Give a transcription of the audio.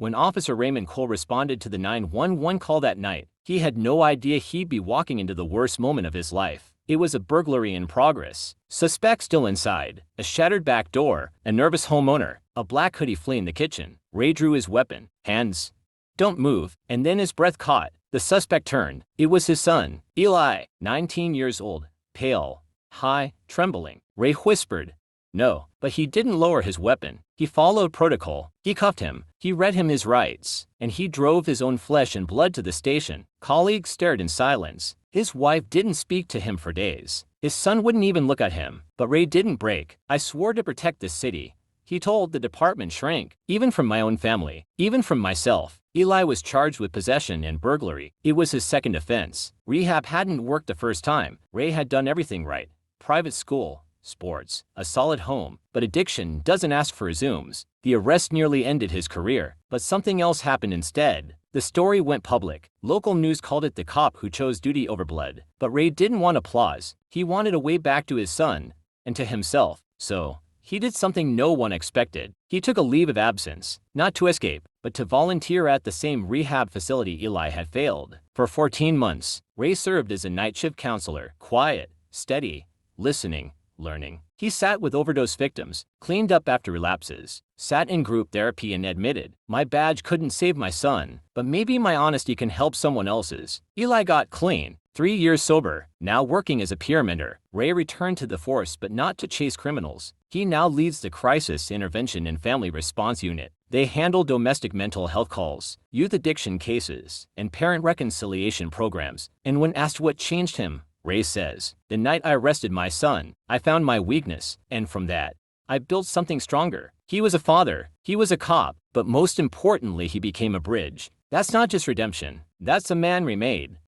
When Officer Raymond Cole responded to the 911 call that night, he had no idea he'd be walking into the worst moment of his life. It was a burglary in progress. Suspect still inside, a shattered back door, a nervous homeowner, a black hoodie fleeing the kitchen. Ray drew his weapon. Hands. Don't move. And then his breath caught. The suspect turned. It was his son, Eli, 19 years old, pale, high, trembling. Ray whispered, "No," but he didn't lower his weapon. He followed protocol. He cuffed him. He read him his rights. And he drove his own flesh and blood to the station. Colleagues stared in silence. His wife didn't speak to him for days. His son wouldn't even look at him. But Ray didn't break. "I swore to protect this city," he told. The department shrank. Even from my own family. Even from myself. Eli was charged with possession and burglary. It was his second offense. Rehab hadn't worked the first time. Ray had done everything right. Private school, sports, a solid home. But addiction doesn't ask for zooms. The arrest nearly ended his career. But something else happened instead. The story went public. Local news called it the cop who chose duty over blood. But Ray didn't want applause. He wanted a way back to his son and to himself. So he did something no one expected. He took a leave of absence, not to escape, but to volunteer at the same rehab facility Eli had failed. For 14 months, Ray served as a night shift counselor, quiet, steady, listening, learning. He sat with overdose victims, cleaned up after relapses, sat in group therapy and admitted, "My badge couldn't save my son, but maybe my honesty can help someone else's." Eli got clean. 3 years sober, now working as a peer mentor. Ray returned to the force but not to chase criminals. He now leads the Crisis Intervention and Family Response Unit. They handle domestic mental health calls, youth addiction cases, and parent reconciliation programs. And when asked what changed him, Ray says, "The night I arrested my son, I found my weakness, and from that, I built something stronger." He was a father, he was a cop, but most importantly he became a bridge. That's not just redemption, that's a man remade.